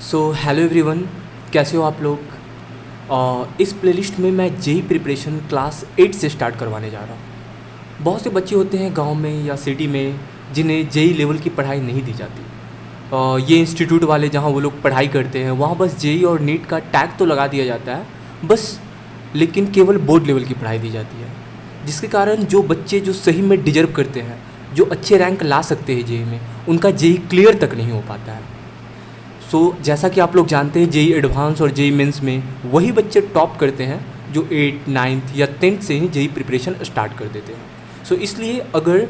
So hello everyone, कैसे हो आप लोग। इस प्लेलिस्ट में मैं जेई प्रिपरेशन क्लास 8 से स्टार्ट करवाने जा रहा हूँ। बहुत से बच्चे होते हैं गांव में या सिटी में जिन्हें जेई लेवल की पढ़ाई नहीं दी जाती। ये इंस्टीट्यूट वाले जहाँ वो लोग पढ़ाई करते हैं वहाँ बस जेई और नीट का टैग तो लगा दिया जाता है बस, लेकिन केवल बोर्ड लेवल की पढ़ाई दी जाती है, जिसके कारण जो बच्चे जो सही में डिजर्व करते हैं, जो अच्छे रैंक ला सकते हैं जेई में, उनका जेई क्लियर तक नहीं हो पाता है। जैसा कि आप लोग जानते हैं जेई एडवांस और जेई मेंस में वही बच्चे टॉप करते हैं जो 8, 9th या 10th से ही जेई प्रिपरेशन स्टार्ट कर देते हैं। इसलिए अगर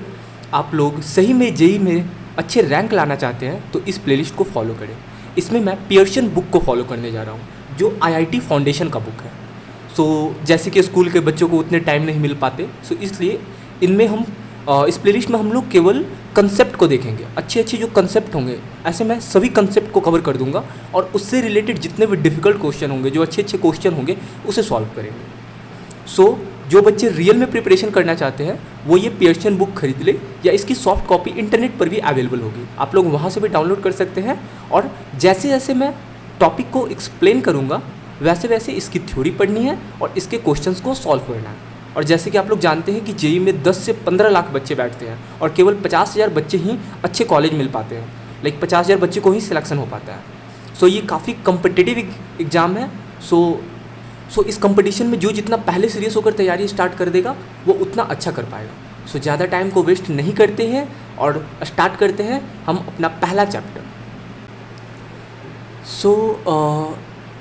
आप लोग सही में जेई में अच्छे रैंक लाना चाहते हैं तो इस प्लेलिस्ट को फॉलो करें। इसमें मैं पियर्सन बुक को फॉलो करने जा रहा हूँ जो आईआईटी फाउंडेशन का बुक है। जैसे कि स्कूल के बच्चों को उतने टाइम नहीं मिल पाते, इसलिए इनमें हम इस प्लेलिस्ट में हम लोग केवल कंसेप्ट को देखेंगे। अच्छे अच्छे जो कंसेप्ट होंगे, ऐसे मैं सभी कंसेप्ट को कवर कर दूंगा और उससे रिलेटेड जितने भी डिफ़िकल्ट क्वेश्चन होंगे, जो अच्छे अच्छे क्वेश्चन होंगे, उसे सॉल्व करेंगे। जो बच्चे रियल में प्रिपरेशन करना चाहते हैं वो ये पियर्सन बुक खरीद ले, या इसकी सॉफ्ट कॉपी इंटरनेट पर भी अवेलेबल होगी, आप लोग वहाँ से भी डाउनलोड कर सकते हैं। और जैसे जैसे मैं टॉपिक को एक्सप्लेन करूँगा वैसे वैसे इसकी थ्योरी पढ़नी है और इसके क्वेश्चंस को सॉल्व करना है। और जैसे कि आप लोग जानते हैं कि जेई में 10 से 15 लाख बच्चे बैठते हैं और केवल 50,000 बच्चे ही अच्छे कॉलेज मिल पाते हैं, 50,000 बच्चे को ही सिलेक्शन हो पाता है। ये काफ़ी कम्पिटिटिव एग्ज़ाम है। इस कंपटीशन में जो जितना पहले सीरियस होकर तैयारी स्टार्ट कर देगा वो उतना अच्छा कर पाएगा। ज़्यादा टाइम को वेस्ट नहीं करते हैं और स्टार्ट करते हैं हम अपना पहला चैप्टर।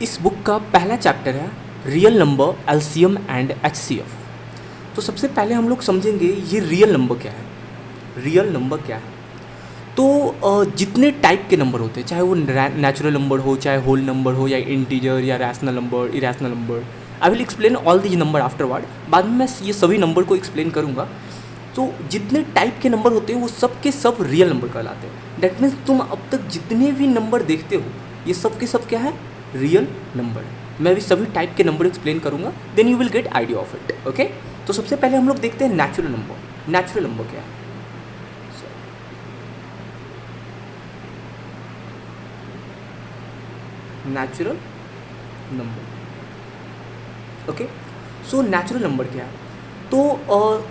इस बुक का पहला चैप्टर है real number, LCM and HCF. सबसे पहले हम लोग समझेंगे ये रियल नंबर क्या है। रियल नंबर क्या है? जितने टाइप के नंबर होते हैं, चाहे वो नेचुरल नंबर हो, चाहे होल नंबर हो, या इंटीजर या rational number, irrational number, I will explain all these number afterward. बाद में मैं ये सभी नंबर को एक्सप्लेन करूँगा। जितने टाइप के नंबर होते हैं वो सब के सब रियल नंबर कहलाते हैं। दैट मीन्स तुम अब तक जितने भी नंबर देखते हो ये सब के सब क्या है? Real number. मैं भी सभी टाइप के नंबर एक्सप्लेन करूँगा, then you will get idea of it. Okay, तो सबसे पहले हम लोग देखते हैं नेचुरल नंबर। नेचुरल नंबर क्या है? Natural number. Okay, natural number क्या है?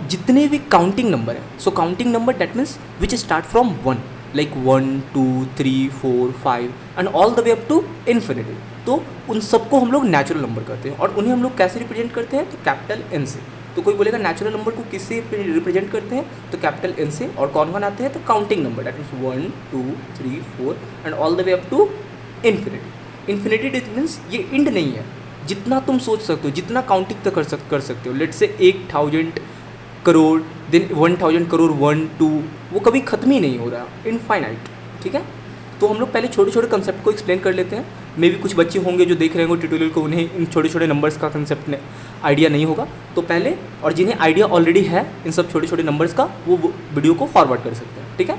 जितने भी काउंटिंग नंबर है, counting number that means which start from 1, like 1, 2, 3, 4, 5 and all the way up to infinity. उन सबको हम लोग नेचुरल नंबर करते हैं। और उन्हें हम लोग कैसे रिप्रेजेंट करते हैं? तो कैपिटल एन से। कोई बोलेगा नेचुरल नंबर को किससे रिप्रेजेंट करते हैं? तो कैपिटल एन से। और कौन कौन आते हैं? तो counting number that means 1, 2, 3, 4 and all the way up to infinity. Infinity it means ये इंड नहीं है, जितना तुम सोच सकते हो, जितना काउंटिंग तक कर सकते हो। लेट से 1,000 करोड़, देन 1,000 करोड़, 1, 2, वो कभी ख़त्म ही नहीं हो रहा, इनफाइनाइट। ठीक है, तो हम लोग पहले छोटे छोटे कंसेप्ट को एक्सप्लेन कर लेते हैं। मे भी कुछ बच्चे होंगे जो देख रहे होंगे ट्यूटोरियल को, उन्हें इन छोटे छोटे नंबर्स का कंसेप्ट आइडिया नहीं होगा, तो पहले, और जिन्हें आइडिया ऑलरेडी है इन सब छोटे छोटे नंबर्स का, वो वीडियो को फॉरवर्ड कर सकते हैं। ठीक है,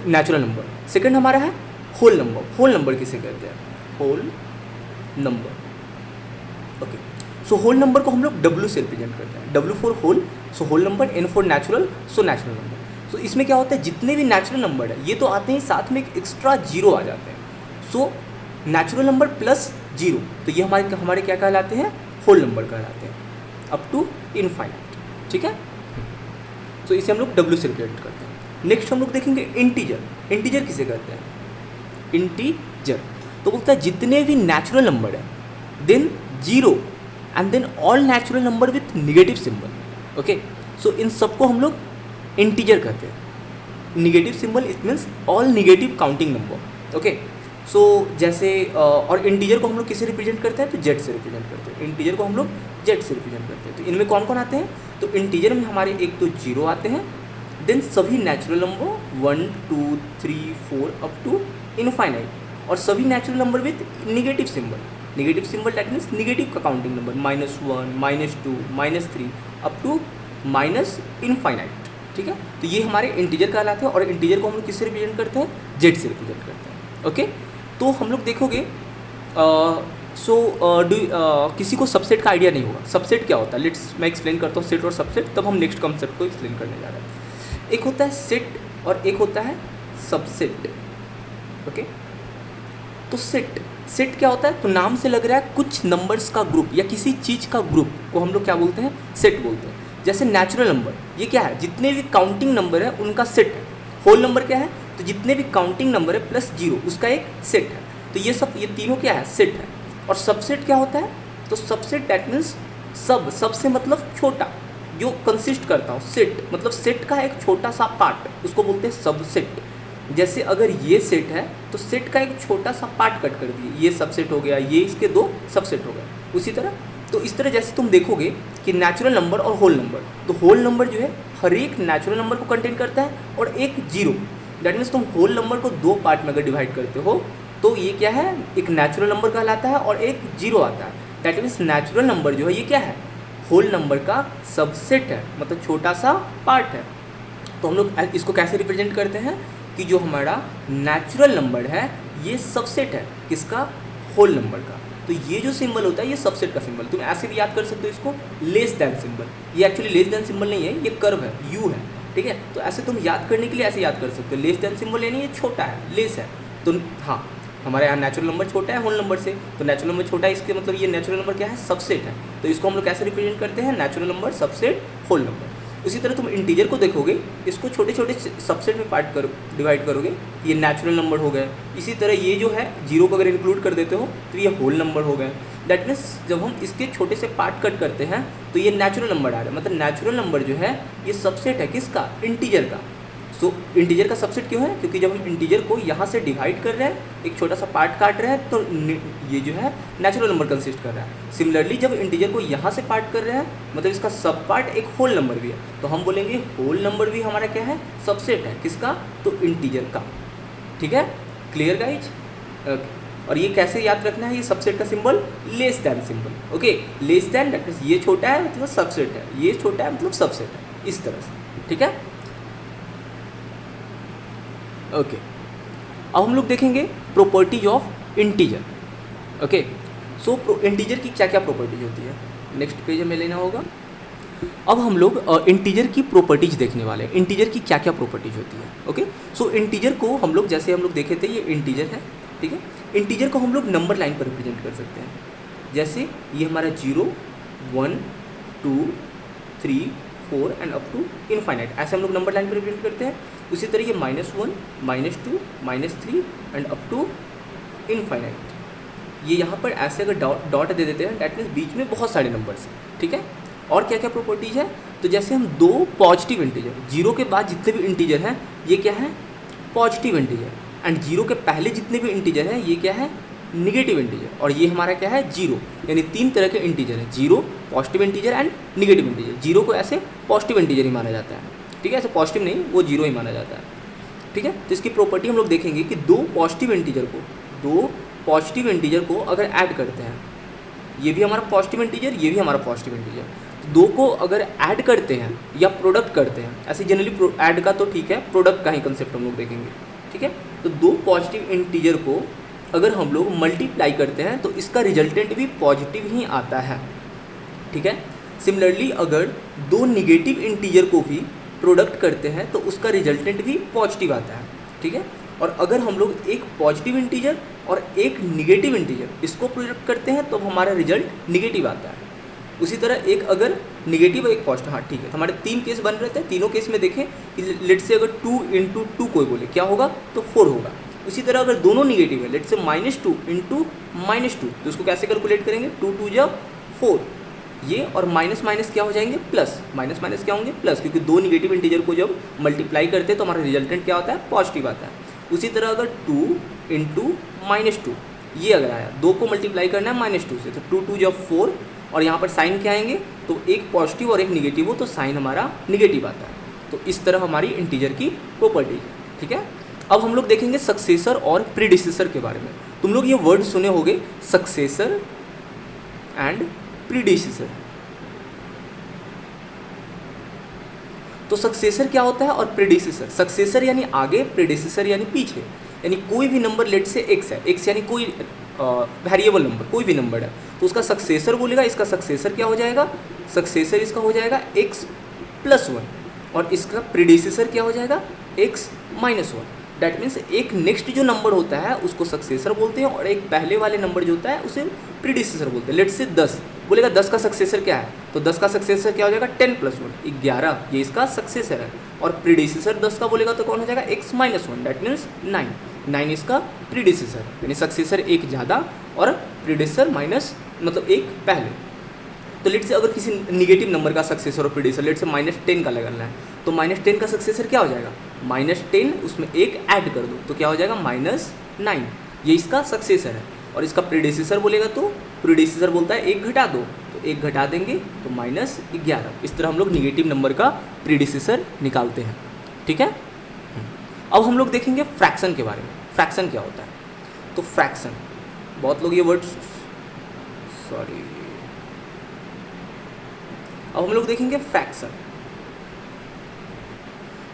नेचुरल नंबर। सेकंड हमारा है होल नंबर। होल नंबर किसे कहते हैं? Whole number. Okay, whole number को हम लोग W से रिप्रेजेंट करते हैं। W for whole, whole number, N for natural, natural number. इसमें क्या होता है, जितने भी नेचुरल नंबर है ये तो आते हैं, साथ में एक एक्स्ट्रा जीरो आ जाते हैं। नेचुरल नंबर प्लस जीरो, तो ये हमारे क्या कहलाते हैं? होल नंबर कहलाते हैं, अप टू इनफाइनाइट। ठीक है, इसे हम लोग W से रिप्रेजेंट करते हैं। नेक्स्ट हम लोग देखेंगे इंटीजर। इंटीजर किसे कहते हैं? इंटीजर बोलता है जितने भी नेचुरल नंबर है, then zero and then all natural number with negative symbol. Okay, इन सबको हम लोग इंटीजर कहते हैं। Negative symbol it means all negative counting number. Okay, जैसे और इंटीजर को हम लोग किसे रिप्रेजेंट करते हैं? तो जेड से रिप्रेजेंट करते हैं। इंटीजर को हम लोग जेड से रिप्रेजेंट करते हैं। तो इनमें कौन कौन आते हैं? तो इंटीजर में हमारे एक तो जीरो आते हैं, देन सभी natural number 1, 2, 3, 4 up to infinite, और सभी natural number with negative symbol. Negative symbol that means negative का counting number, -1, -2, -3 up to minus infinite. ठीक है, तो ये हमारे इंटीजर कहलाते हैं। और इंटीजर को हम लोग किससे रिप्रेजेंट करते हैं? जेड से रिप्रेजेंट करते हैं। ओके, तो हम लोग देखोगे किसी को सबसेट का आइडिया नहीं होगा। सबसेट क्या होता है? मैं एक्सप्लेन करता हूँ सेट और सबसेट, तब हम नेक्स्ट कॉन्सेप्ट को एक्सप्लेन करने जा रहे हैं। एक होता है सेट और एक होता है सबसेट। ओके, तो सेट, सेट क्या होता है? तो नाम से लग रहा है कुछ नंबर्स का ग्रुप या किसी चीज़ का ग्रुप को हम लोग क्या बोलते हैं? सेट बोलते हैं। जैसे नेचुरल नंबर, ये क्या है? जितने भी काउंटिंग नंबर है उनका सेट है। होल नंबर क्या है? तो जितने भी काउंटिंग नंबर है प्लस जीरो, उसका एक सेट है। तो ये तीनों क्या है? सेट है। और सबसेट क्या होता है? तो सबसेट दैट मीन्स सब से मतलब छोटा, जो कंसिस्ट करता हो। सेट मतलब सेट का एक छोटा सा पार्ट, उसको बोलते हैं सबसेट। जैसे अगर ये सेट है तो सेट का एक छोटा सा पार्ट कट कर दिए, ये सबसेट हो गया, ये इसके दो सबसेट हो गए। उसी तरह तो इस तरह जैसे तुम देखोगे कि नेचुरल नंबर और होल नंबर, तो होल नंबर जो है हर एक नेचुरल नंबर को कंटेन करता है और एक जीरो। दैट मीन्स तुम होल नंबर को दो पार्ट में अगर डिवाइड करते हो तो ये क्या है? एक नेचुरल नंबर कहलाता है और एक जीरो आता है। दैट मीन्स नेचुरल नंबर जो है ये क्या है? होल नंबर का सबसेट है, मतलब छोटा सा पार्ट है। तो हम लोग इसको कैसे रिप्रेजेंट करते हैं कि जो हमारा नेचुरल नंबर है ये सबसेट है किसका? होल नंबर का। तो ये जो सिंबल होता है ये सबसेट का सिंबल। तुम ऐसे भी याद कर सकते हो इसको, लेस दैन सिंबल। ये एक्चुअली लेस दैन सिंबल नहीं है, ये कर्व है, यू है, ठीक है। तो ऐसे तुम याद करने के लिए ऐसे याद कर सकते हो, लेस दैन सिंबल यानी ये छोटा है, लेस है। तो हाँ, हमारे यहाँ नेचुरल नंबर छोटा है होल नंबर से, तो नेचुरल नंबर छोटा है, इसके मतलब ये नेचुरल नंबर क्या है? सबसेट है। तो इसको हम लोग कैसे रिप्रेजेंट करते हैं? Natural number subset whole number. उसी तरह तुम इंटीजर को देखोगे, इसको छोटे छोटे सबसेट में डिवाइड करोगे, ये नेचुरल नंबर हो गए। इसी तरह ये जो है जीरो को अगर इंक्लूड कर देते हो तो ये होल नंबर हो गए। दैट मीन्स जब हम इसके छोटे से पार्ट कट करते हैं तो ये नेचुरल नंबर आ रहा है। मतलब नेचुरल नंबर जो है ये सबसेट है किसका? इंटीजर का। सो इंटीजर का सबसेट क्यों है? क्योंकि जब हम इंटीजर को यहाँ से डिवाइड कर रहे हैं, एक छोटा सा पार्ट काट रहे हैं, तो ये जो है नेचुरल नंबर कंसिस्ट कर रहा है। सिमिलरली जब इंटीजर को यहाँ से पार्ट कर रहे हैं, मतलब इसका सब पार्ट एक होल नंबर भी है, तो हम बोलेंगे होल नंबर भी हमारा क्या है? सबसेट है किसका? तो इंटीजर का। ठीक है, क्लियर गाइज? और ये कैसे याद रखना है? ये सबसेट का symbol less than symbol. Okay, less than that means ये छोटा है मतलब सबसेट है, ये छोटा है मतलब सबसेट है, इस तरह से। ठीक है, ओके। अब हम लोग देखेंगे properties of integer. Okay, so integer की क्या क्या प्रॉपर्टीज होती है, नेक्स्ट पेज हमें लेना होगा। अब हम लोग इंटीजर की प्रॉपर्टीज देखने वाले हैं, इंटीजर की क्या क्या प्रॉपर्टीज होती है। ओके, सो इंटीजर को हम लोग जैसे हम लोग देखे थे, ये इंटीजर है, ठीक है। इंटीजर को हम लोग नंबर लाइन पर रिप्रेजेंट कर सकते हैं। जैसे ये हमारा 0, 1, 2, 3, 4 एंड अप टू इनफाइनाइट, ऐसे हम लोग नंबर लाइन पर रिप्रेजेंट करते हैं। उसी तरह ये -1, -2, -3 एंड अप टू इनफाइनाइट, ये यहाँ पर ऐसे अगर डॉट दे देते हैं, डैट मीन्स बीच में बहुत सारे नंबर्स हैं। ठीक है, और क्या क्या प्रॉपर्टीज है? तो जैसे हम दो पॉजिटिव इंटीजर, 0 के बाद जितने भी इंटीजर हैं ये क्या है? Positive integer. एंड 0 के पहले जितने भी इंटीजर हैं ये क्या है? Negative integer. और ये हमारा क्या है? 0। यानी तीन तरह के इंटीजर हैं, 0, positive integer and negative integer. 0 को ऐसे पॉजिटिव इंटीजर ही माना जाता है, ठीक है, ऐसे पॉजिटिव नहीं, वो 0 ही माना जाता है। ठीक है, तो इसकी प्रॉपर्टी हम लोग देखेंगे कि दो पॉजिटिव इंटीजर को अगर ऐड करते हैं, ये भी हमारा पॉजिटिव इंटीजर, ये भी हमारा पॉजिटिव इंटीजर, तो दो को अगर ऐड करते हैं या प्रोडक्ट करते हैं, ऐसे जनरली ऐड का तो ठीक है, प्रोडक्ट का ही कंसेप्ट हम लोग देखेंगे। ठीक है, तो दो पॉजिटिव इंटीजर को अगर हम लोग मल्टीप्लाई करते हैं तो इसका रिजल्टेंट भी पॉजिटिव ही आता है। ठीक है, सिमिलरली अगर दो निगेटिव इंटीजर को भी प्रोडक्ट करते हैं तो उसका रिजल्टेंट भी पॉजिटिव आता है। ठीक है, और अगर हम लोग एक पॉजिटिव इंटीजर और एक निगेटिव इंटीजर इसको प्रोडक्ट करते हैं तो हमारा रिजल्ट निगेटिव आता है। उसी तरह एक अगर निगेटिव और एक पॉजिटिव, हाँ ठीक है, तो हमारे 3 केस बन रहे थे। तीनों केस में देखें कि लेट से अगर 2 × 2 कोई बोले क्या होगा? तो 4 होगा। उसी तरह अगर दोनों निगेटिव है, लेट से -2 × -2, तो उसको कैसे कैलकुलेट करेंगे? 2 × 2 = 4, ये और माइनस माइनस क्या हो जाएंगे? प्लस। माइनस माइनस क्या होंगे? प्लस, क्योंकि दो निगेटिव इंटीजर को जब मल्टीप्लाई करते हैं तो हमारा रिजल्टेंट क्या होता है? पॉजिटिव आता है। उसी तरह अगर 2 × -2 ये अगर आया, दो को मल्टीप्लाई करना है -2 से, तो 2 × 2 = 4, और यहाँ पर साइन क्या आएंगे? तो एक पॉजिटिव और एक निगेटिव हो तो साइन हमारा निगेटिव आता है। तो इस तरह हमारी इंटीजर की प्रॉपर्टी है। ठीक है, अब हम लोग देखेंगे सक्सेसर और प्रीडिसेसर के बारे में। तुम लोग ये वर्ड सुने होंगे, सक्सेसर एंड प्रीडिसेसर। तो सक्सेसर क्या होता है और प्रीडिसेसर? सक्सेसर यानी आगे, प्रीडिसेसर यानी पीछे। यानी कोई भी नंबर लेट से x है, x यानी कोई वेरिएबल नंबर, कोई भी नंबर है, तो उसका सक्सेसर बोलेगा। इसका सक्सेसर क्या हो जाएगा? सक्सेसर इसका हो जाएगा x + 1, और इसका प्रीडिसेसर क्या हो जाएगा? x - 1। डैट मीन्स एक नेक्स्ट जो नंबर होता है उसको सक्सेसर बोलते हैं और एक पहले वाले नंबर जो होता है उसे प्रीडिसेसर बोलते हैं। लेट्स से 10 बोलेगा 10 का सक्सेसर क्या है, तो 10 का सक्सेसर क्या हो जाएगा 10 + 1 11, ये इसका सक्सेसर है। और प्रीडिसेसर 10 का बोलेगा तो कौन हो जाएगा x - 1 डैट मीन्स 9 इसका प्रीडिसेसर, यानी सक्सेसर एक ज़्यादा और प्रीडिसेसर माइनस मतलब एक पहले। तो लेट से अगर किसी निगेटिव नंबर का सक्सेसर और प्रीडिसेसर लेट से -10 का लगाना है तो -10 का सक्सेसर क्या हो जाएगा -10, उसमें एक ऐड कर दो तो क्या हो जाएगा -9, ये इसका सक्सेसर है। और इसका प्रीडिसेसर बोलेगा तो प्रीडिसेसर बोलता है 1 घटा दो, तो 1 घटा देंगे तो -11। इस तरह हम लोग निगेटिव नंबर का प्रीडिसेसर निकालते हैं, ठीक है। अब हम लोग देखेंगे फ्रैक्शन के बारे में। फ्रैक्शन क्या होता है, तो फ्रैक्शन, बहुत लोग ये वर्ड अब हम लोग देखेंगे फ्रैक्शन।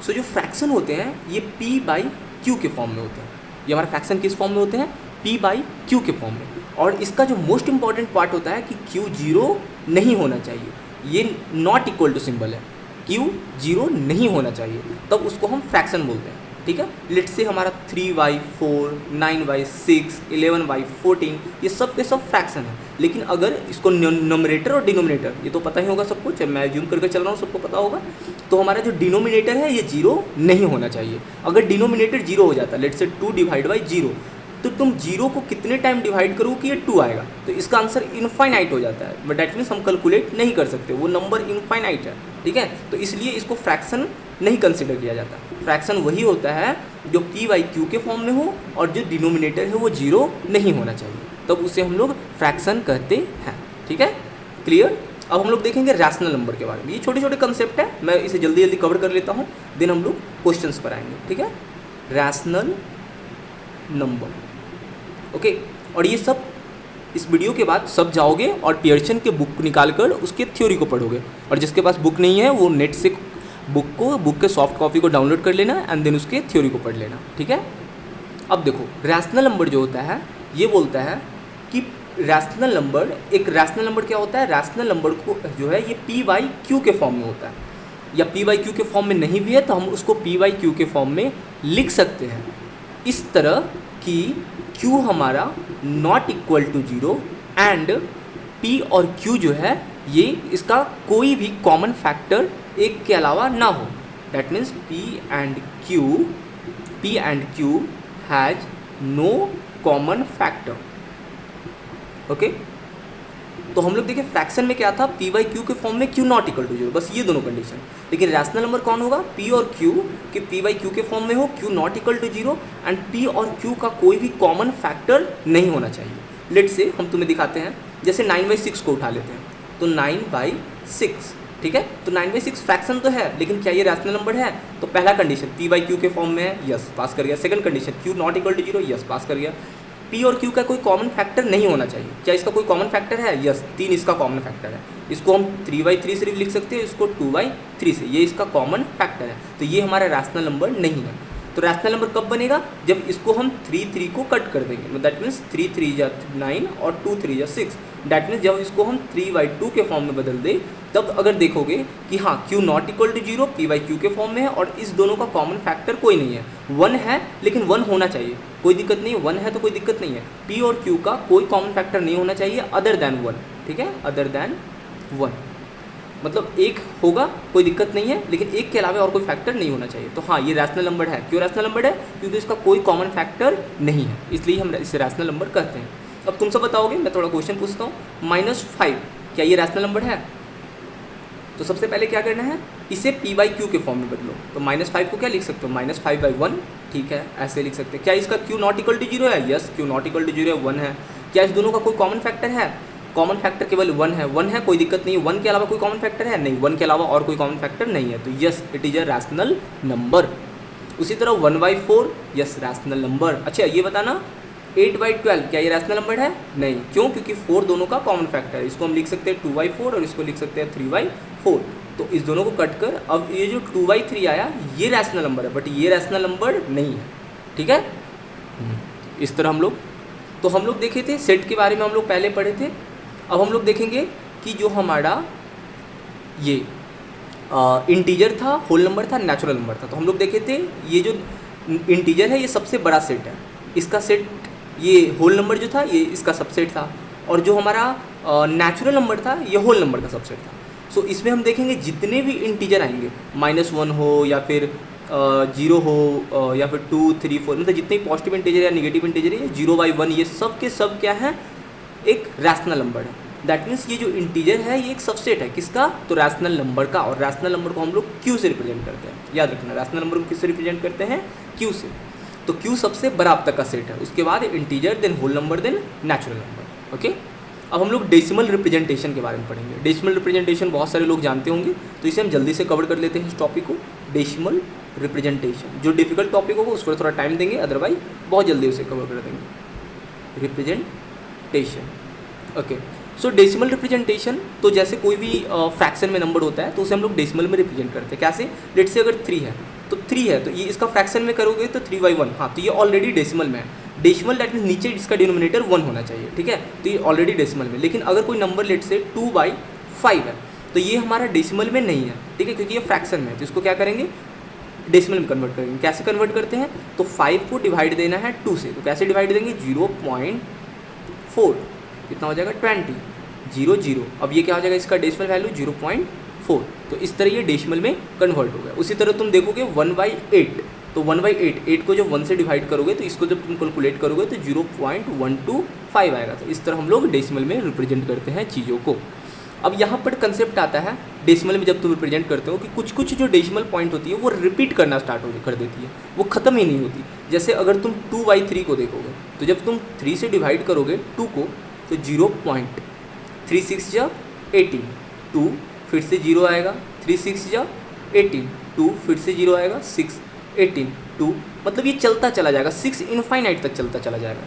सो जो फ्रैक्शन होते हैं ये p/q के फॉर्म में होते हैं। ये हमारा फ्रैक्शन किस फॉर्म में होते हैं, p/q के फॉर्म में। और इसका जो मोस्ट इंपॉर्टेंट पार्ट होता है कि q 0 नहीं होना चाहिए, ये नॉट इक्वल टू सिंबल है, q 0 नहीं होना चाहिए, तब उसको हम फ्रैक्शन बोलते हैं, ठीक है। लेट से हमारा 3/4, 9/6, 11/14 ये सब के सब फ्रैक्शन है। लेकिन अगर इसको नोमिनेटर और डिनोमिनेटर, ये तो पता ही होगा सबको, जब मैं ज्यूम करके चल रहा हूँ सबको पता होगा, तो हमारा जो डिनोमिनेटर है ये 0 नहीं होना चाहिए। अगर डिनोमिनेटर 0 हो जाता है, लेट से 2 / 0, तो तुम 0 को कितने टाइम डिवाइड करो कि ये 2 आएगा, तो इसका आंसर इनफाइनाइट हो जाता है। बट डैट मीन्स हम कैलकुलेट नहीं कर सकते, वो नंबर इनफाइनाइट है, ठीक है। तो इसलिए इसको फ्रैक्शन नहीं कंसिडर किया जाता। फ्रैक्शन वही होता है जो p/q के फॉर्म में हो और जो डिनोमिनेटर है वो 0 नहीं होना चाहिए, तब उसे हम लोग फ्रैक्शन कहते हैं, ठीक है, क्लियर। अब हम लोग देखेंगे रैशनल नंबर के बारे में। ये छोटे छोटे कंसेप्ट है, मैं इसे जल्दी जल्दी कवर कर लेता हूँ, देन हम लोग क्वेश्चंस पर आएंगे, ठीक है। Rational number, okay. और ये सब इस वीडियो के बाद सब जाओगे और पियर्सन के बुक निकाल कर उसके थ्योरी को पढ़ोगे। और जिसके पास बुक नहीं है वो नेट से बुक के सॉफ्ट कॉपी को डाउनलोड कर लेना एंड देन उसके थ्योरी को पढ़ लेना, ठीक है। अब देखो रैशनल नंबर जो होता है ये बोलता है कि रैशनल नंबर, एक रैशनल नंबर क्या होता है, रैशनल नंबर को जो है ये p/q के फॉर्म में होता है, या p/q के फॉर्म में नहीं भी है तो हम उसको p/q के फॉर्म में लिख सकते हैं इस तरह कि q हमारा not equal to 0 and p और q जो है ये इसका कोई भी कॉमन फैक्टर एक के अलावा ना हो। That means p and q has no common factor, okay. तो हम लोग देखिए फ्रैक्शन में क्या था, p/q के फॉर्म में q नॉट इक्वल टू 0, बस ये दोनों कंडीशन। लेकिन रैशनल नंबर कौन होगा, p और q कि p/q के फॉर्म में हो, q not equal to 0 and p और q का कोई भी कॉमन फैक्टर नहीं होना चाहिए। लेट से हम तुम्हें दिखाते हैं, जैसे 9/6 को उठा लेते हैं, तो 9/6, ठीक है। तो 9/6 फ्रैक्शन तो है, लेकिन क्या ये रैशनल नंबर है, तो पहला कंडीशन p/q के फॉर्म में है, यस पास कर गया। Second condition q not equal to 0, yes pass कर गया। p और q का कोई कॉमन फैक्टर नहीं होना चाहिए, क्या इसका कोई कॉमन फैक्टर है, यस 3 इसका कॉमन फैक्टर है। इसको हम 3/3 से लिख सकते हैं, इसको 2/3 से, ये इसका कॉमन फैक्टर है, तो ये हमारा रैशनल नंबर नहीं है। तो रैशनल नंबर कब बनेगा, जब इसको हम 3 को कट कर देंगे, दैट मीन्स 3 × 9 और 2 × 3 = 6, डैट मीन्स जब इसको हम 3/2 के फॉर्म में बदल दें, तब अगर देखोगे कि हाँ q not equal to 0 p/q के फॉर्म में है और इस दोनों का कॉमन फैक्टर कोई नहीं है, 1 है, लेकिन 1 होना चाहिए, कोई दिक्कत नहीं है, 1 है तो कोई दिक्कत नहीं है। p और q का कोई कॉमन फैक्टर नहीं होना चाहिए अदर देन 1, ठीक है, अदर देन 1 मतलब एक होगा कोई दिक्कत नहीं है, लेकिन एक के अलावा और कोई फैक्टर नहीं होना चाहिए। तो हाँ ये रैशनल नंबर है। क्यों रैशनल नंबर है, क्योंकि इसका कोई कॉमन फैक्टर नहीं है, इसलिए हम इसे रैशनल नंबर कहते हैं। अब तुम सब बताओगे, मैं थोड़ा क्वेश्चन पूछता हूँ, -5 क्या ये रैशनल नंबर है, तो सबसे पहले क्या करना है, इसे p/q के फॉर्म में बदलो। तो -5 को क्या लिख सकते हो, -5/1, ठीक है, ऐसे लिख सकते हैं। क्या इसका q नॉट इक्वल टू 0 है, yes q not equal to 0 है, 1 है। क्या इस दोनों का कोई कॉमन फैक्टर है, कॉमन फैक्टर केवल 1 है, 1 है कोई दिक्कत नहीं है। 1 के अलावा कोई कॉमन फैक्टर है, नहीं, 1 के अलावा और कोई कॉमन फैक्टर नहीं है, तो yes it is a rational number. उसी तरह 1/4, यस रैशनल नंबर। अच्छा ये बताना 8/12 क्या ये रैशनल नंबर है, नहीं, क्यों, क्योंकि 4 दोनों का कॉमन फैक्टर है। इसको हम लिख सकते हैं 2/4 और इसको लिख सकते हैं 3/4, तो इस दोनों को कट कर अब ये जो 2/3 आया ये रैशनल नंबर है, बट ये रैशनल नंबर नहीं है, ठीक है। इस तरह हम लोग देखे थे सेट के बारे में, हम लोग पहले पढ़े थे। अब हम लोग देखेंगे कि जो हमारा ये इंटीजर था, होल नंबर था, नेचुरल नंबर था। तो हम लोग देखे थे ये जो इंटीजर है, ये सबसे बड़ा सेट है, इसका सेट, ये होल नंबर जो था ये इसका सबसेट था, और जो हमारा नेचुरल नंबर था ये होल नंबर का सबसेट था। सो इसमें हम देखेंगे जितने भी इंटीजर आएंगे, -1 हो या फिर 0 हो या फिर 2, 3, 4, मतलब जितने पॉजिटिव इंटीजर या नेगेटिव इंटीजर है 0/1, ये सब के सब क्या है, एक रैशनल नंबर है। दैट मीन्स ये जो इंटीजर है ये एक सबसेट है किसका, तो रैशनल नंबर का, और रैशनल नंबर को हम लोग क्यू से रिप्रेजेंट करते हैं। याद रखना, रैशनल नंबर को किससे रिप्रेजेंट करते हैं, क्यू से। तो क्यू सबसे बड़ा अब तक का सेट है, उसके बाद integer, then whole number, then natural number. Okay, अब हम लोग डेसिमल रिप्रेजेंटेशन के बारे में पढ़ेंगे। डेसिमल रिप्रेजेंटेशन बहुत सारे लोग जानते होंगे, तो इसे हम जल्दी से कवर कर लेते हैं इस टॉपिक को। डेसिमल रिप्रेजेंटेशन, जो डिफिकल्ट टॉपिक होगा उस पर थोड़ा टाइम देंगे, अदरवाइज बहुत जल्दी उसे कवर कर देंगे। Representation, okay. सो डेसिमल रिप्रेजेंटेशन, तो जैसे कोई भी फ्रैक्शन में नंबर होता है तो उसे हम लोग डेसिमल में रिप्रेजेंट करते हैं। कैसे, लेट्स से अगर 3 है तो 3 है तो ये इसका फ्रैक्शन में करोगे तो 3/1, हाँ तो ये ऑलरेडी डेसिमल में है। डेसिमल दैट मीन्स नीचे इसका डिनोमिनेटर 1 होना चाहिए, ठीक है, तो ये ऑलरेडी डेसिमल में। लेकिन अगर कोई नंबर लेट्स से 2/5 है तो ये हमारा डेसिमल में नहीं है, ठीक है, क्योंकि ये फ्रैक्शन में है, तो इसको क्या करेंगे, डेसिमल में कन्वर्ट करेंगे। कैसे कन्वर्ट करते हैं, तो 5 को डिवाइड देना है 2 से, तो कैसे डिवाइड देंगे, 0.4, कितना हो जाएगा 20, 0, 0। अब ये क्या हो जाएगा, इसका डेसिमल वैल्यू 0.4, तो इस तरह ये डेसिमल में कन्वर्ट हो गया। उसी तरह तुम देखोगे 1/8, तो 1/8, 8 को जब 1 से डिवाइड करोगे तो इसको जब तुम कैलकुलेट करोगे तो 0.125 आएगा। तो इस तरह हम लोग डेसिमल में रिप्रेजेंट करते हैं चीज़ों को। अब यहाँ पर कंसेप्ट आता है डेसिमल में, जब तुम रिप्रेजेंट करते हो कि कुछ कुछ जो डेसिमल पॉइंट होती है वो रिपीट करना स्टार्ट कर देती है, वो ख़त्म ही नहीं होती। जैसे अगर तुम 2/3 को देखोगे तो जब तुम 3 से डिवाइड करोगे 2 को तो 0.36 या 18, 2 फिर से 0 आएगा, 36 या 18, 2 फिर से 0 आएगा, 6, 18, 2, मतलब ये चलता चला जाएगा, 6 इनफाइनाइट तक चलता चला जाएगा।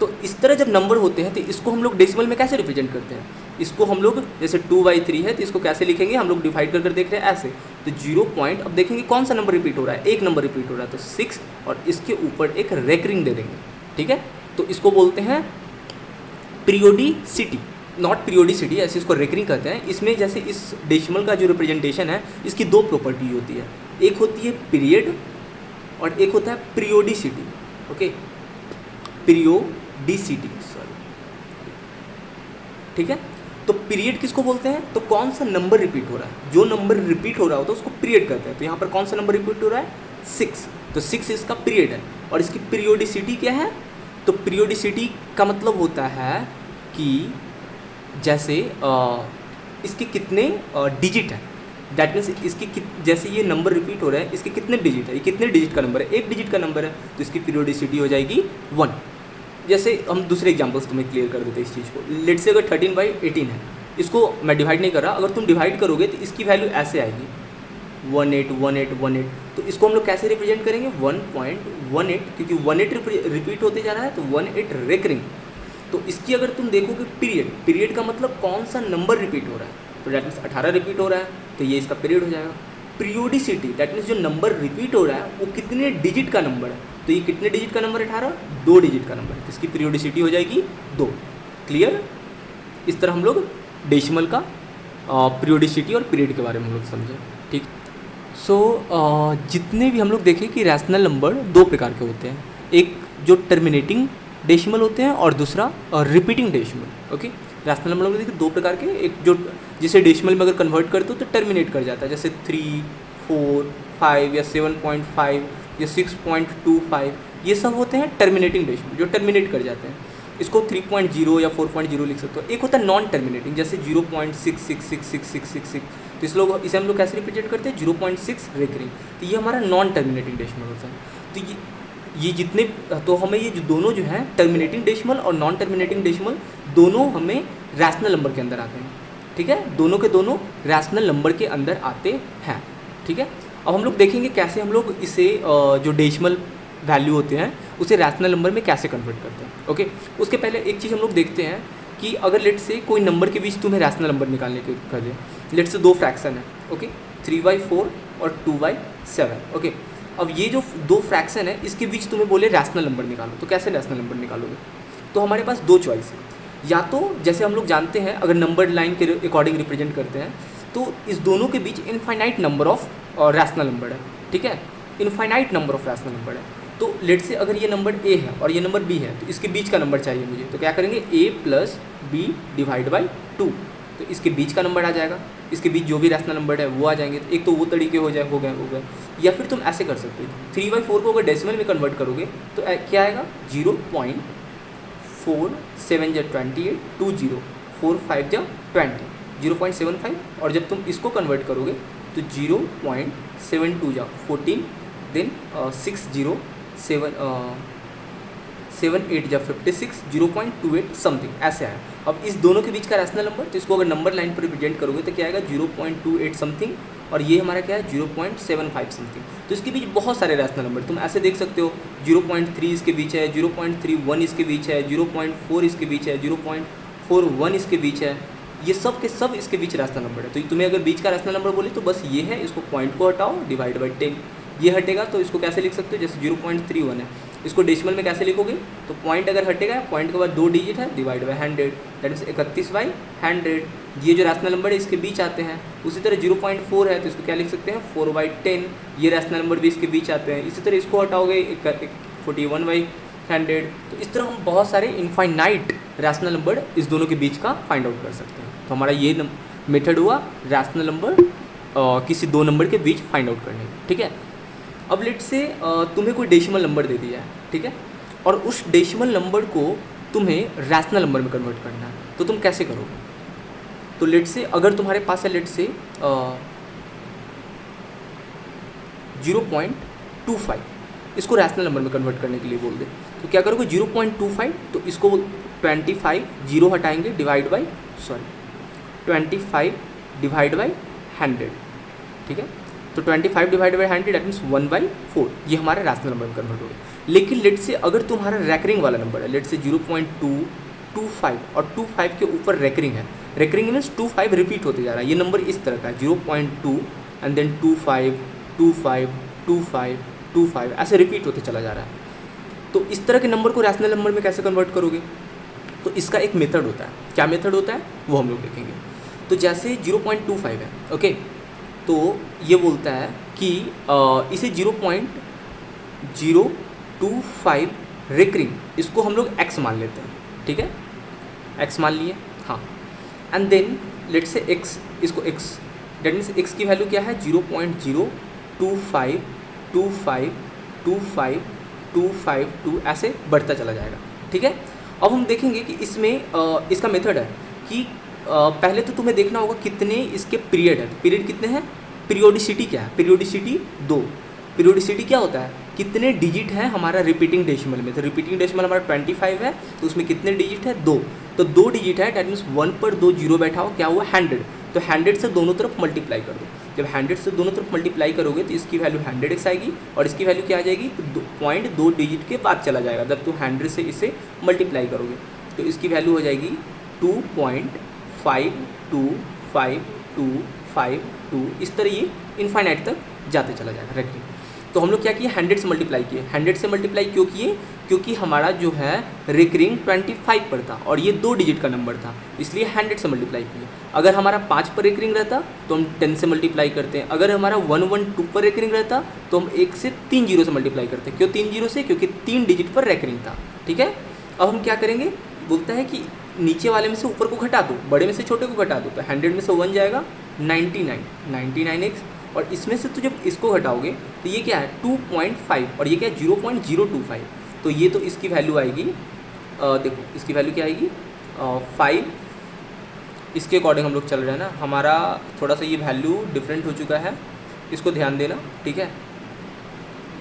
तो इस तरह जब नंबर होते हैं तो इसको हम लोग डेसिमल में कैसे रिप्रेजेंट करते हैं, इसको हम लोग जैसे 2/3 है तो इसको कैसे लिखेंगे, हम लोग डिवाइड कर देख रहे हैं ऐसे, तो 0. अब देखेंगे कौन सा नंबर रिपीट हो रहा है, एक नंबर रिपीट हो रहा है तो 6, और इसके ऊपर एक रेकरिंग दे देंगे, ठीक है। तो इसको बोलते हैं पीरियोडिसिटी, नॉट पीरियोडिसिटी, ऐसे इसको रेकरिंग कहते हैं। इसमें जैसे इस डेसिमल का जो रिप्रेजेंटेशन है इसकी 2 प्रॉपर्टी होती है, एक होती है पीरियड और एक होता है पीरियोडिसिटी। ओके, पीरियोडिसिटी, सॉरी, ठीक है। तो पीरियड किसको बोलते हैं, तो कौन सा नंबर रिपीट हो रहा है, जो नंबर रिपीट हो रहा होता है उसको पीरियड कहते हैं। तो यहाँ पर कौन सा नंबर रिपीट हो रहा है, 6, तो 6 इसका पीरियड है। और इसकी पीरियोडिसिटी क्या है, तो पीरियोडिसिटी का मतलब होता है कि जैसे इसके कितने डिजिट हैं, दैट मीन्स इसकी जैसे ये नंबर रिपीट हो रहा है इसके कितने डिजिट है, ये कितने डिजिट का नंबर है, 1 डिजिट का नंबर है, तो इसकी पीरियोडिसिटी हो जाएगी 1। जैसे हम दूसरे एग्जाम्पल्स तुम्हें क्लियर कर देते हैं इस चीज़ को। लेट्स से अगर 13/18 है, इसको मैं डिवाइड नहीं कर रहा, अगर तुम डिवाइड करोगे तो इसकी वैल्यू ऐसे आएगी 181818, तो इसको हम लोग कैसे रिप्रेजेंट करेंगे, 1.18, क्योंकि 18 रिपीट होते जा रहा है तो 18 रेकरिंग। तो इसकी अगर तुम देखोगे पीरियड का मतलब कौन सा नंबर रिपीट हो रहा है, तो दैट मीन्स 18 रिपीट हो रहा है तो ये इसका पीरियड हो जाएगा। पीरियोडिसिटी दैट मीन्स जो नंबर रिपीट हो रहा है वो कितने डिजिट का नंबर है, तो ये कितने डिजिट का नंबर है, 18, 2 डिजिट का नंबर है, तो इसकी पीरियोडिसिटी हो जाएगी 2। क्लियर, इस तरह हम लोग डेसिमल का पीरियोडिसिटी और पीरियड के बारे में हम लोग समझे, ठीक। सो जितने भी हम लोग देखें कि रैशनल नंबर 2 प्रकार के होते हैं, एक जो टर्मिनेटिंग डेसिमल होते हैं और दूसरा repeating decimal. Okay, rational number देखिए 2 प्रकार के, एक जो जिसे डेसिमल में अगर कन्वर्ट करते हो तो टर्मिनेट कर जाता है, जैसे 3, 4, 5 या 7.5 या 6.25, ये सब होते हैं टर्मिनेटिंग डेसिमल, जो टर्मिनेट कर जाते हैं। इसको 3.0 या 4.0 लिख सकते हो। एक होता है नॉन टर्मिनेटिंग, जैसे 0.666666, तो इसे हम लोग कैसे रिप्रेजेंट करते हैं, 0.6 रेकरिंग, तो ये हमारा नॉन टर्मिनेटिंग डेसिमल होता है। तो ये जितने, तो हमें ये जो दोनों जो हैं टर्मिनेटिंग डेसिमल और नॉन टर्मिनेटिंग डेसिमल, दोनों हमें रैशनल नंबर के अंदर आते हैं, ठीक है, दोनों के दोनों रैशनल नंबर के अंदर आते हैं, ठीक है। अब हम लोग देखेंगे कैसे हम लोग इसे जो डेसिमल वैल्यू होते हैं उसे रैशनल नंबर में कैसे कन्वर्ट करते हैं। ओके, उसके पहले एक चीज़ हम लोग देखते हैं कि अगर लेट से कोई नंबर के बीच तुम्हें रैशनल नंबर निकालने के कर दे, लेट से 2 फ्रैक्शन है, ओके, 3/4 और 2/7। ओके, अब ये जो 2 फ्रैक्शन है इसके बीच तुम्हें बोले रैशनल नंबर निकालो, तो कैसे रैशनल नंबर निकालोगे, तो हमारे पास 2 चॉइस है। या तो जैसे हम लोग जानते हैं अगर नंबर लाइन के अकॉर्डिंग रिप्रेजेंट करते हैं तो इस दोनों के बीच infinite number of rational number है, ठीक है, infinite number of rational number है। तो लेट से अगर ये नंबर a है और ये नंबर b है तो इसके बीच का नंबर चाहिए मुझे, तो क्या करेंगे a plus B divide by 2, तो इसके बीच का नंबर आ जाएगा, इसके बीच जो भी रैशनल नंबर है वो आ जाएंगे। तो एक तो वो तरीके हो गए। या फिर तुम ऐसे कर सकते हो, 3/4 को अगर डेसिमल में कन्वर्ट करोगे तो क्या आएगा 0.47 या 28 20 4 5 या 20 0.75, और जब तुम इसको कन्वर्ट करोगे तो 0.72 या 14 देन 7 8 या 56 0.28 समथिंग ऐसे आया। अब इस दोनों के बीच का रैशनल नंबर, तो इसको अगर नंबर लाइन पर रिप्रेजेंट करोगे तो क्या आएगा 0.28 समथिंग, और ये हमारा क्या है 0.75 समथिंग। तो इसके बीच बहुत सारे रैशनल नंबर तुम ऐसे देख सकते हो, 0.3 इसके बीच है, 0.31 इसके बीच है, 0.4 इसके बीच है, 0.41 इसके बीच है, ये सब के सब इसके बीच रैशनल नंबर है। तो तुम्हें अगर बीच का रैशनल नंबर बोले तो बस ये है, इसको पॉइंट को हटाओ डिवाइड बाई 10, ये हटेगा तो इसको कैसे लिख सकते हो, जैसे 0.31 है, इसको डेसिमल में कैसे लिखोगे, तो पॉइंट अगर हटेगा, पॉइंट के बाद 2 डिजिट है डिवाइड बाई 100, दैट मीन्स 31/100। ये जो रैशनल नंबर है इसके बीच आते हैं। उसी तरह 0.4 है तो इसको क्या लिख सकते हैं 4/10, ये रैशनल नंबर भी इसके बीच आते हैं। इसी तरह इसको हटाओगे 41/100। तो इस तरह हम बहुत सारे इनफाइनाइट रैशनल नंबर इस दोनों के बीच का फाइंड आउट कर सकते हैं। तो हमारा ये मेथड हुआ रैशनल नंबर किसी दो नंबर के बीच फाइंड आउट करने का, ठीक है। अब लेट से तुम्हें कोई डेसिमल नंबर दे दिया है, ठीक है, और उस डेसिमल नंबर को तुम्हें रैशनल नंबर में कन्वर्ट करना है, तो तुम कैसे करोगे। तो लेट से अगर तुम्हारे पास है लेट से 0.25, इसको रैशनल नंबर में कन्वर्ट करने के लिए बोल दे, तो क्या करोगे 0.25, तो इसको 25 जीरो हटाएंगे डिवाइड बाई 25 डिवाइड बाई 100, ठीक है। तो 25 डिवाइड बाई 100 दैट मीन्स 1/4, ये हमारा रैशनल नंबर में कन्वर्ट हो गया। लेकिन लेट से अगर तुम्हारा रैकरिंग वाला नंबर है, लेट से 0.225 और 25 के ऊपर रैकरिंग है, रैकरिंग मीन्स 25 रिपीट होते जा रहा है, ये नंबर इस तरह का है 0.2 एंड देन 25 25 25 25 ऐसे रिपीट होते चला जा रहा है। तो इस तरह के नंबर को रैशनल नंबर में कैसे कन्वर्ट करोगे, तो इसका एक मेथड होता है। क्या मेथड होता है वो हम लोग देखेंगे। तो जैसे 0.25 है, ओके, तो ये बोलता है कि इसे 0.025 रिकरिंग, इसको हम लोग x मान लेते हैं, ठीक है, x मान लिए, हाँ। एंड देन लेट से x, इसको x, डेट मीन्स x की वैल्यू क्या है 0.0252525 ऐसे बढ़ता चला जाएगा, ठीक है। अब हम देखेंगे कि इसमें इसका मेथड है कि पहले तो तुम्हें देखना होगा कितने इसके पीरियड है। पीरियड कितने हैं, पीरियोडिसिटी क्या है, पीरियोडिसिटी 2। पीरियोडिसिटी क्या होता है, कितने डिजिट है हमारा रिपीटिंग डेसिमल में। तो रिपीटिंग डेसिमल हमारा 25 है, तो उसमें कितने डिजिट है 2, तो 2 डिजिट है, डैट मीन्स 1 पर 2 जीरो बैठा हो, क्या हुआ 100। तो 100 से दोनों तरफ मल्टीप्लाई कर दो। जब 100 से दोनों तरफ मल्टीप्लाई करोगे तो इसकी वैल्यू 100x आएगी, और इसकी वैल्यू क्या आ जाएगी, तो 2 डिजिट के बाद चला जाएगा। जब तुम 100 से इसे मल्टीप्लाई करोगे तो इसकी वैल्यू हो जाएगी 2.52552, इस तरह ये इनफाइनाइट तक जाते चला जाएगा रैकरिंग। तो हम लोग क्या किए, 100 से मल्टीप्लाई किए। 100 से मल्टीप्लाई क्यों किए, क्योंकि हमारा जो है रिकरिंग 25 पर था और ये 2 डिजिट का नंबर था, इसलिए 100 से मल्टीप्लाई किए। अगर हमारा 5 पर रिकरिंग रहता तो हम 10 से मल्टीप्लाई करते हैं। अगर हमारा 112 पर रिकरिंग रहता तो हम 1 से 3 जीरो से मल्टीप्लाई करते हैं। क्यों 3 जीरो से, क्योंकि 3 डिजिट पर रिकरिंग था, ठीक है। अब हम क्या करेंगे, बोलता है कि नीचे वाले में से ऊपर को घटा दो, बड़े में से छोटे को घटा दो, तो 100 में से 1 जाएगा 99x, और इसमें से तो जब इसको घटाओगे तो ये क्या है 2.5, और ये क्या है 0.025। तो ये तो इसकी वैल्यू आएगी, देखो इसकी वैल्यू क्या आएगी 5। इसके अकॉर्डिंग हम लोग चल रहे हैं ना, हमारा थोड़ा सा ये वैल्यू डिफरेंट हो चुका है, इसको ध्यान देना, ठीक है।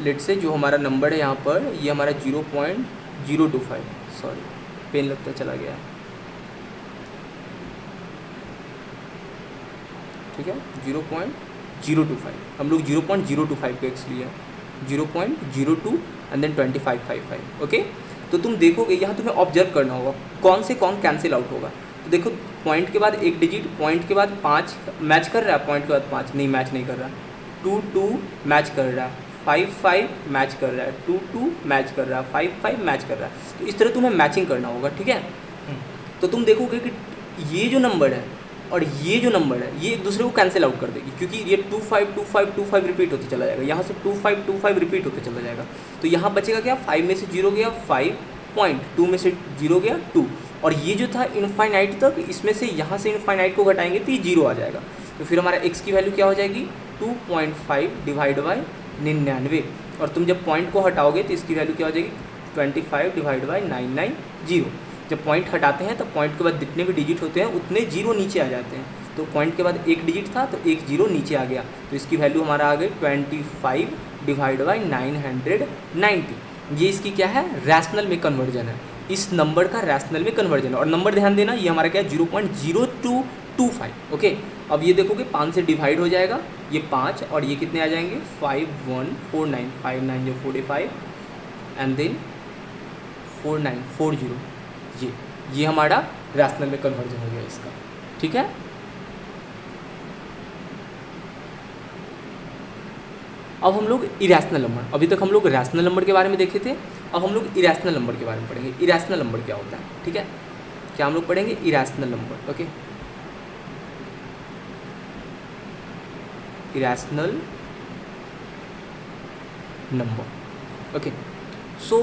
लेट से जो हमारा नंबर है यहाँ पर, ये हमारा 0.025, सॉरी पेन लगता चला गया, ठीक है, 0.025। हम लोग 0.025 को एक्स लिया, 0.02 एंड देन 2555, ओके। तो तुम देखोगे यहाँ तुम्हें ऑब्जर्व करना होगा कौन से कौन कैंसिल आउट होगा। तो देखो पॉइंट के बाद एक डिजिट, पॉइंट के बाद 5 मैच कर रहा है, पॉइंट के बाद 5 नहीं मैच नहीं कर रहा, 2 मैच कर रहा है, 5 मैच कर रहा है, 2 मैच कर रहा है, 5 मैच कर रहा है। तो इस तरह तुम्हें मैचिंग करना होगा, ठीक है। तो तुम देखोगे कि ये जो नंबर है और ये जो नंबर है ये एक दूसरे को कैंसिल आउट कर देगी, क्योंकि ये 252525 रिपीट होते चला जाएगा, यहाँ से 2525 रिपीट होते चला जाएगा। तो यहाँ बचेगा क्या, 5 में से 0 गया 5 पॉइंट, 2 में से 0 गया 2, और ये जो था इनफाइनाइट तक, इसमें से यहाँ से इनफाइनाइट को घटाएंगे तो ये 0 आ जाएगा। तो फिर हमारा x की वैल्यू क्या हो जाएगी, 2.5 डिवाइड बाई 99, और तुम जब पॉइंट को हटाओगे तो इसकी वैल्यू क्या हो जाएगी, 25 डिवाइड बाई 990। जब पॉइंट हटाते हैं तो पॉइंट के बाद जितने भी डिजिट होते हैं उतने 0 नीचे आ जाते हैं। तो पॉइंट के बाद एक डिजिट था तो एक 0 नीचे आ गया, तो इसकी वैल्यू हमारा आ गई 25 डिवाइड बाई 990। ये इसकी क्या है, रैशनल में कन्वर्जन है, इस नंबर का रैशनल में कन्वर्जन है। और नंबर ध्यान देना, ये हमारा क्या है, 0.0225। ओके, अब ये देखोगे 5 से डिवाइड हो जाएगा, ये 5 और ये कितने आ जाएंगे, 5149, 5 9 जो 45 एंड देन 4940। ये हमारा रैशनल में कन्वर्जन हो गया इसका। ठीक है, अब हम लोग इरेशनल नंबर, अभी तक हम लोग रैशनल नंबर के बारे में देखे थे, अब हम लोग इरेशनल नंबर के बारे में पढ़ेंगे। इरेशनल नंबर क्या होता है, ठीक है, क्या हम लोग पढ़ेंगे, irrational number. Okay, irrational number. Okay, so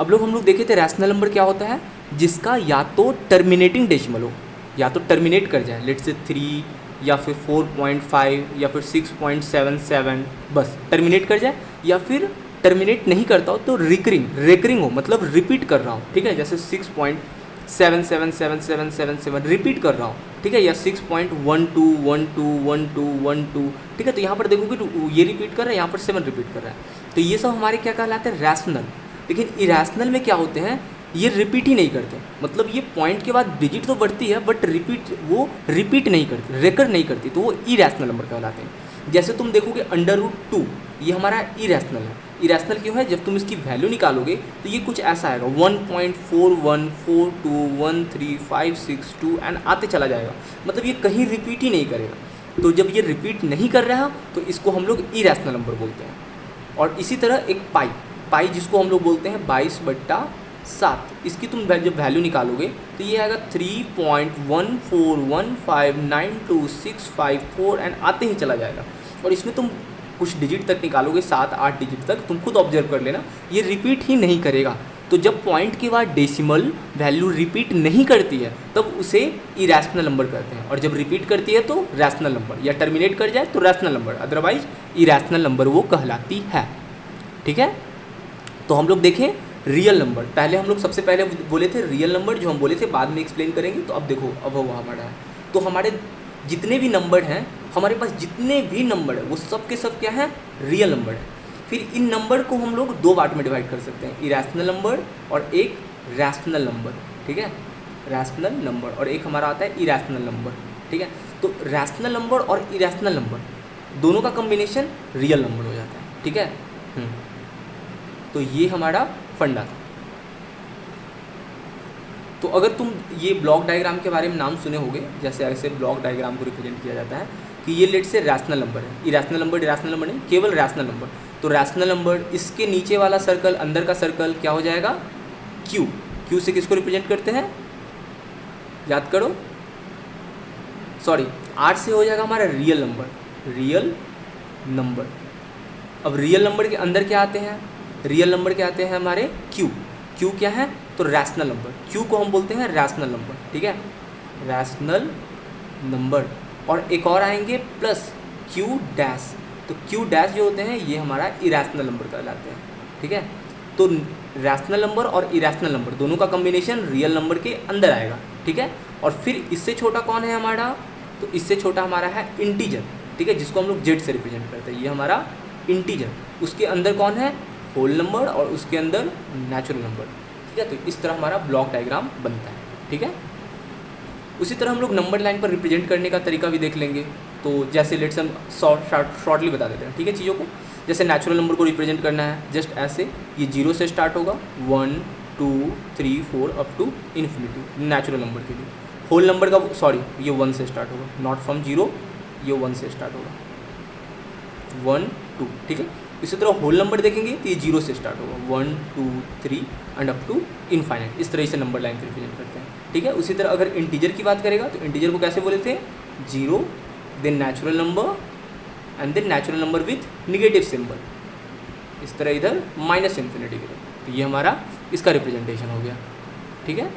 अब लोग हम लोग देखे थे रैशनल नंबर क्या होता है, जिसका या तो टर्मिनेटिंग डेसिमल हो, या तो टर्मिनेट कर जाए, लेट्स से 3 या फिर 4.5 या फिर 6.77, बस टर्मिनेट कर जाए, या फिर टर्मिनेट नहीं करता हो तो रेकरिंग हो, मतलब रिपीट कर रहा हूँ। ठीक है, जैसे 6.777777 रिपीट कर रहा हूँ। ठीक है, या 6.12121212। ठीक है, तो यहाँ पर देखोगे तो ये रिपीट कर रहा है, यहाँ पर 7 रिपीट कर रहा है, तो ये सब हमारे क्या कहलाते हैं, रैशनल। लेकिन इरेशनल में क्या होते हैं, ये रिपीट ही नहीं करते, मतलब ये पॉइंट के बाद डिजिट तो बढ़ती है बट रिपीट नहीं करती, रेकर नहीं करती, तो वो इरेशनल नंबर कहलाते हैं। जैसे तुम देखोगे √2, ये हमारा इरेशनल है। इरेशनल क्यों है, जब तुम इसकी वैल्यू निकालोगे तो ये कुछ ऐसा आएगा, 1.41421356 एंड आते चला जाएगा, मतलब ये कहीं रिपीट ही नहीं करेगा। तो जब ये रिपीट नहीं कर रहा तो इसको हम लोग इरेशनल नंबर बोलते हैं। और इसी तरह एक पाई जिसको हम लोग बोलते हैं 22/7, इसकी तुम जब वैल्यू निकालोगे तो ये आएगा 3.14159265 एंड आते ही चला जाएगा। और इसमें तुम कुछ डिजिट तक निकालोगे, 7-8 डिजिट तक, तुम खुद ऑब्जर्व कर लेना, ये रिपीट ही नहीं करेगा। तो जब पॉइंट के बाद डेसिमल वैल्यू रिपीट नहीं करती है तब उसे इरेशनल नंबर कहते हैं, और जब रिपीट करती है तो रैशनल नंबर, या टर्मिनेट कर जाए तो rational number, otherwise irrational number वो कहलाती है। ठीक है, तो हम लोग देखें रियल नंबर। पहले हम लोग सबसे पहले बोले थे रियल नंबर, जो हम बोले थे बाद में एक्सप्लेन करेंगे। तो अब देखो, अब वो हमारा है, तो हमारे जितने भी नंबर हैं, हमारे पास जितने भी नंबर है वो सब के सब क्या है, रियल नंबर है। फिर इन नंबर को हम लोग 2 पार्ट में डिवाइड कर सकते हैं, इरेशनल नंबर और एक रैशनल नंबर। ठीक है, रैशनल नंबर और एक हमारा आता है इरेशनल नंबर। ठीक है, तो रैशनल नंबर और इरेशनल नंबर दोनों का कम्बिनेशन रियल नंबर हो जाता है। ठीक है, तो ये हमारा फंडा था। तो अगर तुम ये ब्लॉक डायग्राम के बारे में नाम सुने होंगे, जैसे ऐसे ब्लॉक डायग्राम को रिप्रेजेंट किया जाता है कि ये लेट से रैशनल नंबर है, इरेशनल नंबर नहीं, केवल रैशनल नंबर। तो रैशनल नंबर, इसके नीचे वाला सर्कल, अंदर का सर्कल क्या हो जाएगा, क्यू से किसको रिप्रेजेंट करते हैं, याद करो, सॉरी, R से हो जाएगा हमारा रियल नंबर। अब रियल नंबर के अंदर क्या आते हैं, रियल नंबर के आते हैं हमारे क्यू क्या है, तो रैशनल नंबर, क्यू को हम बोलते हैं रैशनल नंबर। ठीक है, रैशनल नंबर। और एक और आएंगे प्लस क्यू डैश, तो क्यू डैश जो होते हैं ये हमारा इरेशनल नंबर कहलाते हैं। ठीक है, तो रैशनल नंबर और इरेशनल नंबर दोनों का कम्बिनेशन रियल नंबर के अंदर आएगा। ठीक है, और फिर इससे छोटा कौन है हमारा, तो इससे छोटा हमारा है इंटीजर। ठीक है, जिसको हम लोग जेड से रिप्रेजेंट करते हैं, ये हमारा इंटीजर। उसके अंदर कौन है, होल नंबर, और उसके अंदर नेचुरल नंबर। ठीक है, तो इस तरह हमारा ब्लॉक डायग्राम बनता है। ठीक है, उसी तरह हम लोग नंबर लाइन पर रिप्रेजेंट करने का तरीका भी देख लेंगे। तो जैसे लेट्स हम शॉर्टली बता देते हैं। ठीक है, चीज़ों को, जैसे नेचुरल नंबर को रिप्रेजेंट करना है जस्ट ऐसे, ये 0 से स्टार्ट होगा, 1 2 3 4 up to infinity natural number के लिए। होल नंबर का, सॉरी, ये 1 से स्टार्ट होगा, नॉट फ्रॉम 0, ये 1 से स्टार्ट होगा, 1 2। ठीक है, इसी तरह होल नंबर देखेंगे तो ये 0 से स्टार्ट होगा, 1 2 3 एंड अप टू इनफाइनाइट। इस तरह से नंबर लाइन को रिप्रेजेंट करते हैं, ठीक है। उसी तरह अगर इंटीजर की बात करेगा तो इंटीजर को कैसे बोले थे, 0 then natural number and then natural number with negative symbol, इस तरह इधर माइनस इन्फिनिटी की तरफ। तो ये हमारा इसका रिप्रेजेंटेशन हो गया, ठीक है।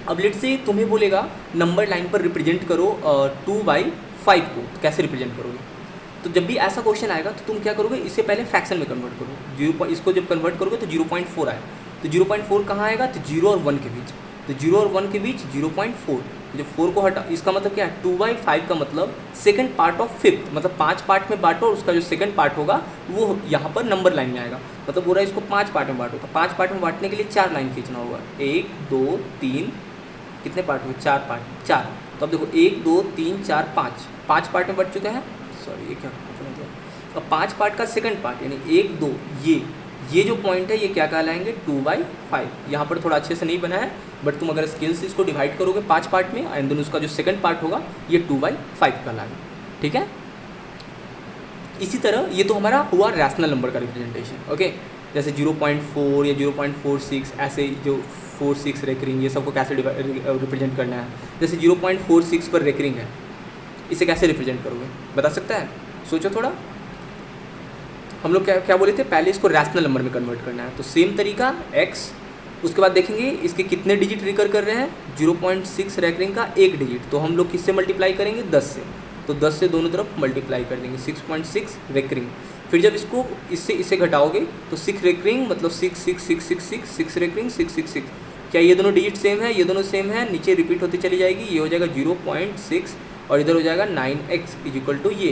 अब लेट से तुम्हें बोलेगा नंबर लाइन पर रिप्रेजेंट करो 2/5 को, तो कैसे रिप्रेजेंट करोगे। तो जब भी ऐसा क्वेश्चन आएगा तो तुम क्या करोगे, इससे पहले फ्रैक्शन में कन्वर्ट करो। इसको जब कन्वर्ट करोगे तो 0.4 आए, तो 0.4 कहाँ आएगा, तो 0 और 1 के बीच, तो 0 और 1 के बीच 0.4, जब 4 को हटा, इसका मतलब क्या है, 2/5 का मतलब सेकंड पार्ट ऑफ फिफ्थ, मतलब 5 पार्ट में बांटो और उसका जो सेकंड पार्ट होगा वो यहाँ पर नंबर लाइन में आएगा। मतलब पूरा इसको 5 पार्ट में बांटो, तो 5 पार्ट में बांटने के लिए 4 लाइन खींचना होगा, 1 2 3, कितने पार्ट हुए, 4 पार्ट, 4। तो अब देखो 1 2 3 4 5 पार्ट में बट चुका है, सॉरी ये क्या, अब 5 पार्ट का सेकंड पार्ट यानी 1 2, ये जो पॉइंट है ये क्या कहलाएंगे, 2/5। यहाँ पर थोड़ा अच्छे से नहीं बना है, बट तुम अगर स्केल से इसको डिवाइड करोगे 5 पार्ट में एंड देन उसका जो सेकंड पार्ट होगा ये 2/5 कहलाएगा, ठीक है। इसी तरह ये तो हमारा हुआ रैशनल नंबर का रिप्रेजेंटेशन, ओके। जैसे 0.4 या 0.46, ऐसे जो 46 रेकरिंग, ये सबको कैसे रिप्रेजेंट करना है। जैसे 0.46 पर रेकरिंग है, इसे कैसे रिप्रेजेंट करोगे, बता सकता है, सोचो थोड़ा। हम लोग क्या बोले थे, पहले इसको रैशनल नंबर में कन्वर्ट करना है, तो सेम तरीका x, उसके बाद देखेंगे इसके कितने डिजिट रिकर कर रहे हैं, 0.6 रेकरिंग का 1 डिजिट, तो हम लोग किससे मल्टीप्लाई करेंगे, 10 से, तो 10 से दोनों तरफ मल्टीप्लाई कर देंगे, 6.6 रेकरिंग। फिर जब इसको इससे इसे घटाओगे तो 6 रेकरिंग मतलब 6 6 6 6 6 6 रेकरिंग 6 6 6, क्या ये दोनों डिजिट सेम है, ये दोनों सेम है, नीचे रिपीट होती चली जाएगी, ये हो जाएगा 0.6 और इधर हो जाएगा 9x इक्वल टू ये,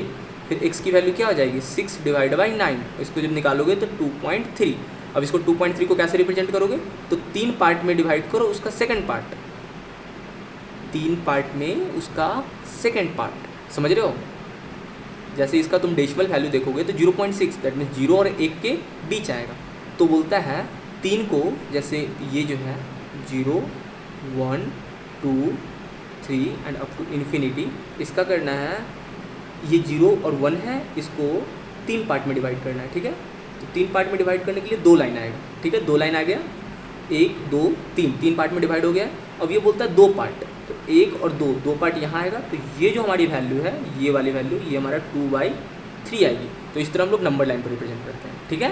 फिर x की वैल्यू क्या हो जाएगी, 6/9, इसको जब निकालोगे तो 2.3। अब इसको 2.3 को कैसे रिप्रेजेंट करोगे, तो 3 पार्ट में डिवाइड करो उसका सेकंड पार्ट, 3 पार्ट में उसका सेकंड पार्ट, समझ रहे हो। जैसे इसका तुम डेसिमल वैल्यू देखोगे तो 0.6 दैट मीन्स 0 और 1 के बीच आएगा, तो बोलता है 3 को, जैसे ये जो है 0 1 2 3 एंड अप टू इन्फिनिटी, इसका करना है, ये 0 और 1 है, इसको 3 पार्ट में डिवाइड करना है, ठीक है। तो 3 पार्ट में डिवाइड करने के लिए 2 लाइन आएगा, ठीक है, 2 लाइन आ गया, 1 2 3 पार्ट में डिवाइड हो गया। अब ये बोलता है 2 पार्ट, तो 1 और 2 पार्ट यहाँ आएगा, तो ये जो हमारी वैल्यू है, ये वाली वैल्यू, ये हमारा 2/3 आएगी। तो इस तरह हम लोग नंबर लाइन पर रिप्रेजेंट करते हैं, ठीक है।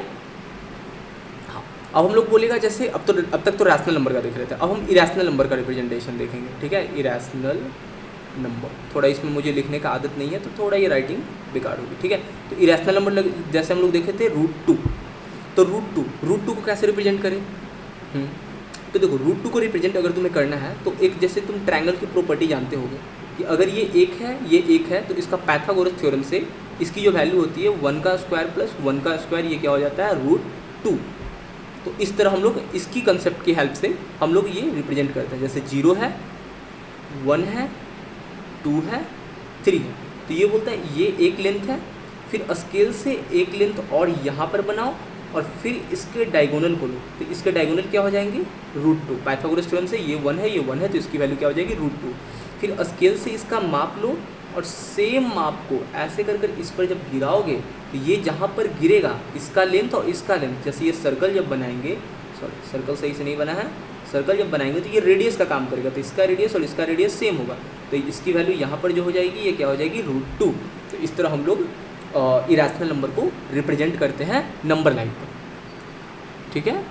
हाँ, अब हम लोग बोलेगा, जैसे अब तक तो रैशनल नंबर का देख रहे थे, अब हम इरेशनल नंबर का रिप्रेजेंटेशन देखेंगे, ठीक है। इरेशनल नंबर, थोड़ा इसमें मुझे लिखने का आदत नहीं है तो थोड़ा ये राइटिंग बेकार होगी, ठीक है। तो इरेशनल नंबर जैसे हम लोग देखे थे √2, तो √2 को कैसे रिप्रेजेंट करें, तो देखो √2 को रिप्रेजेंट अगर तुम्हें करना है तो एक, जैसे तुम ट्रायंगल की प्रॉपर्टी जानते होगे कि अगर ये 1 है, ये 1 है, तो इसका पाइथागोरस थ्योरम से इसकी जो वैल्यू होती है 1 का स्क्वायर प्लस 1 का स्क्वायर, ये क्या हो जाता है, √2। तो इस तरह हम लोग इसकी कंसेप्ट की हेल्प से हम लोग ये रिप्रेजेंट करते हैं, जैसे 0 है, 1 है, 2 है, 3 है, तो ये बोलता है ये एक लेंथ है, फिर स्केल से एक लेंथ और यहाँ पर बनाओ और फिर इसके डायगोनल को लो, तो इसके डायगोनल क्या हो जाएंगे, √2। पाइथागोरस थ्योरम से ये 1 है, ये 1 है, तो इसकी वैल्यू क्या हो जाएगी, √2। फिर स्केल से इसका माप लो और सेम माप को ऐसे कर इस पर जब गिराओगे तो ये जहाँ पर गिरेगा इसका लेंथ और इसका लेंथ, जैसे ये सर्कल जब बनाएंगे, सॉरी सर्कल सही से नहीं बना है, सर्कल जब बनाएंगे तो ये रेडियस का काम करेगा, तो इसका रेडियस और इसका रेडियस सेम होगा, तो इसकी वैल्यू यहाँ पर जो हो जाएगी, ये क्या हो जाएगी, √2। तो इस तरह हम लोग इरेशनल नंबर को रिप्रेजेंट करते हैं नंबर लाइन पर, ठीक है।